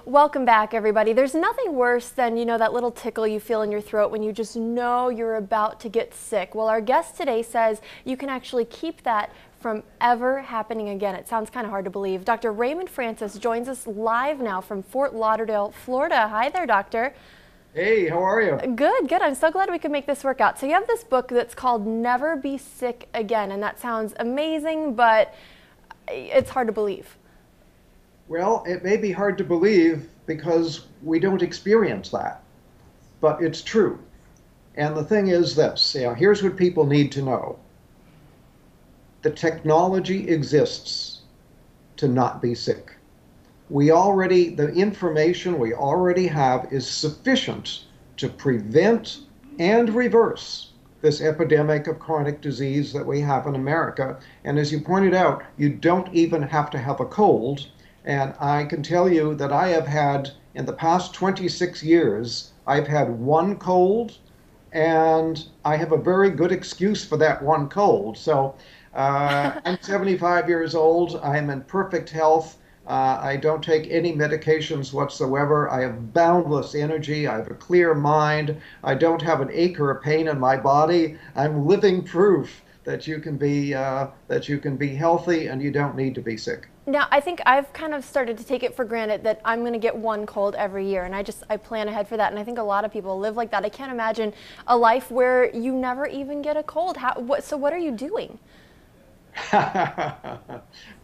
Welcome back, everybody. There's nothing worse than, that little tickle you feel in your throat when you just know you're about to get sick. Well, our guest today says you can actually keep that from ever happening again. It sounds kind of hard to believe. Dr. Raymond Francis joins us live now from Fort Lauderdale, Florida. Hi there, doctor. Hey, how are you? Good, good. I'm so glad we could make this work out. So you have this book that's called Never Be Sick Again, and that sounds amazing, but it's hard to believe. Well, it may be hard to believe because we don't experience that, but it's true. And the thing is this, here's what people need to know. The technology exists to not be sick. The information we already have is sufficient to prevent and reverse this epidemic of chronic disease that we have in America. And as you pointed out, you don't even have to have a cold. And I can tell you that I have had, in the past 26 years, I've had one cold, and I have a very good excuse for that one cold. So I'm 75 years old. I am in perfect health. I don't take any medications whatsoever. I have boundless energy. I have a clear mind. I don't have an ache or a pain in my body. I'm living proof that you can be healthy and you don't need to be sick. Now, I think I've kind of started to take it for granted that I'm going to get one cold every year, and I plan ahead for that, and I think a lot of people live like that. I can't imagine a life where you never even get a cold. So what are you doing?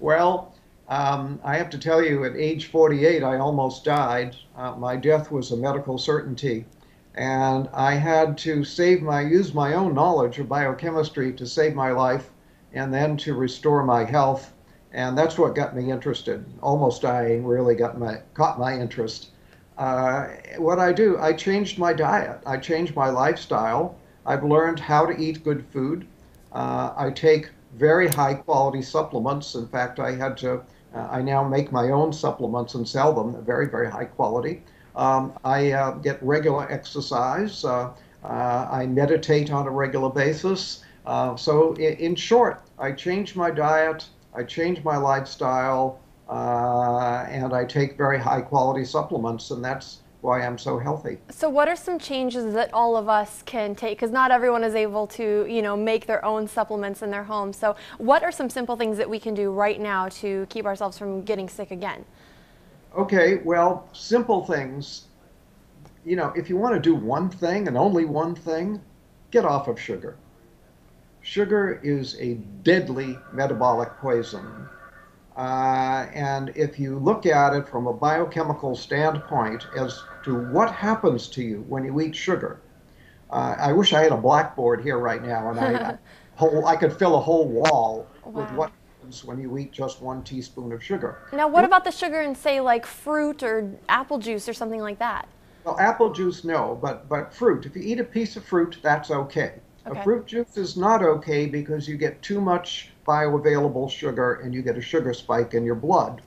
Well, I have to tell you, at age 48, I almost died. My death was a medical certainty, and I had to use my own knowledge of biochemistry to save my life and then to restore my health. And that's what got me interested. Almost dying really caught my interest. What I do, I changed my diet. I changed my lifestyle. I've learned how to eat good food. I take very high quality supplements. In fact, I now make my own supplements and sell them, very, very high quality. I get regular exercise. I meditate on a regular basis. So in short, I changed my diet. I change my lifestyle, and I take very high quality supplements, and that's why I'm so healthy. So what are some changes that all of us can take? Because not everyone is able to, make their own supplements in their home. So what are some simple things that we can do right now to keep ourselves from getting sick again? Okay, well, simple things. If you want to do one thing and only one thing, get off of sugar. Sugar is a deadly metabolic poison. And if you look at it from a biochemical standpoint as to what happens to you when you eat sugar, I wish I had a blackboard here right now and I could fill a whole wall with what happens when you eat just 1 teaspoon of sugar. Now, what about the sugar in, say, like fruit or apple juice or something like that? Well, apple juice, no, but fruit. If you eat a piece of fruit, that's okay. Okay. A fruit juice is not okay because you get too much bioavailable sugar and you get a sugar spike in your blood.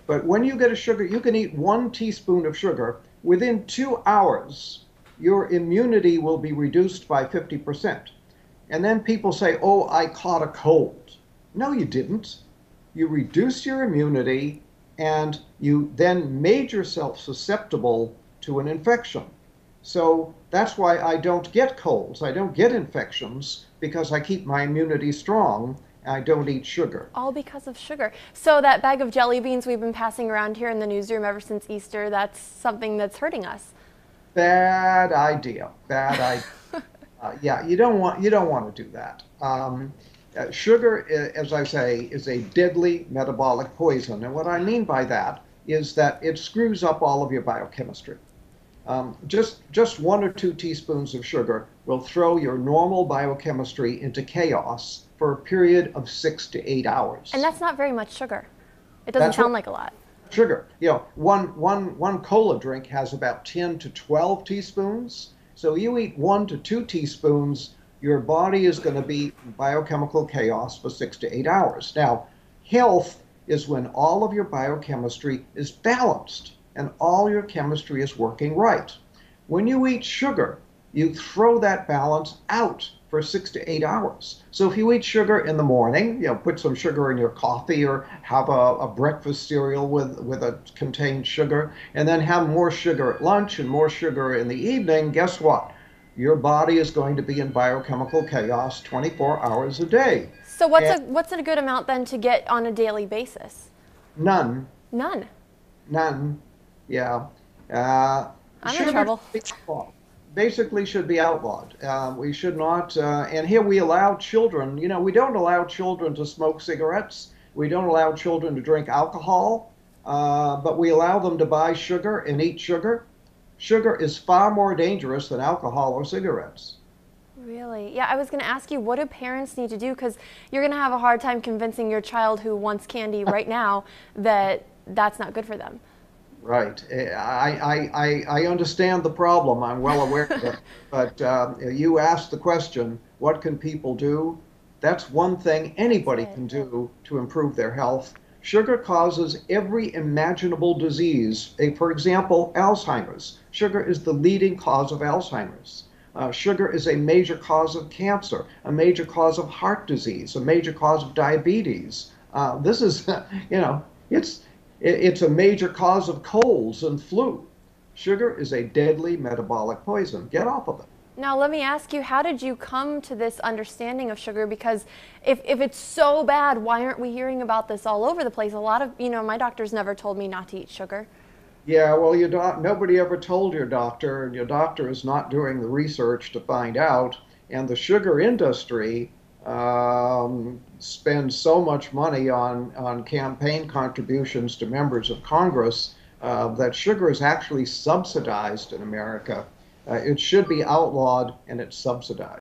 But when you get a sugar, you can eat 1 teaspoon of sugar. Within 2 hours, your immunity will be reduced by 50%. And then people say, oh, I caught a cold. No, you didn't. You reduced your immunity and you then made yourself susceptible to an infection. So that's why I don't get colds. I don't get infections because I keep my immunity strong. I don't eat sugar. All because of sugar. So that bag of jelly beans we've been passing around here in the newsroom ever since Easter, that's something that's hurting us. Bad idea. Bad idea. Yeah, you don't want to do that. Sugar, as I say, is a deadly metabolic poison. And what I mean by that is that it screws up all of your biochemistry. Just 1 or 2 teaspoons of sugar will throw your normal biochemistry into chaos for a period of 6 to 8 hours. And that's not very much sugar. It doesn't sound like a lot. Sugar. One cola drink has about 10 to 12 teaspoons. So you eat 1 to 2 teaspoons, your body is going to be in biochemical chaos for 6 to 8 hours. Now, health is when all of your biochemistry is balanced and all your chemistry is working right. When you eat sugar, you throw that balance out for 6 to 8 hours. So if you eat sugar in the morning, put some sugar in your coffee or have a breakfast cereal with a contained sugar, and then have more sugar at lunch and more sugar in the evening, guess what? Your body is going to be in biochemical chaos 24 hours a day. So And what's a good amount then to get on a daily basis? none, None. none, yeah. Uh, I'm in Sugar trouble. should be outlawed. Basically should be outlawed. We should not, and here we allow children, we don't allow children to smoke cigarettes. We don't allow children to drink alcohol, but we allow them to buy sugar and eat sugar. Sugar is far more dangerous than alcohol or cigarettes. Really? Yeah, I was going to ask you, what do parents need to do? Because you're going to have a hard time convincing your child who wants candy right now that that's not good for them. Right. I understand the problem. I'm well aware of it. But you asked the question, what can people do? That's one thing anybody can do to improve their health. Sugar causes every imaginable disease. For example, Alzheimer's. Sugar is the leading cause of Alzheimer's. Sugar is a major cause of cancer, a major cause of heart disease, a major cause of diabetes. This is, it's it's a major cause of colds and flu. Sugar is a deadly metabolic poison. Get off of it. Now, let me ask you, how did you come to this understanding of sugar? Because if it's so bad, why aren't we hearing about this all over the place? A lot of, my doctors never told me not to eat sugar. Yeah, well, nobody ever told your doctor, and your doctor is not doing the research to find out. And the sugar industry spends so much money on campaign contributions to members of Congress that sugar is actually subsidized in America. It should be outlawed, and it's subsidized.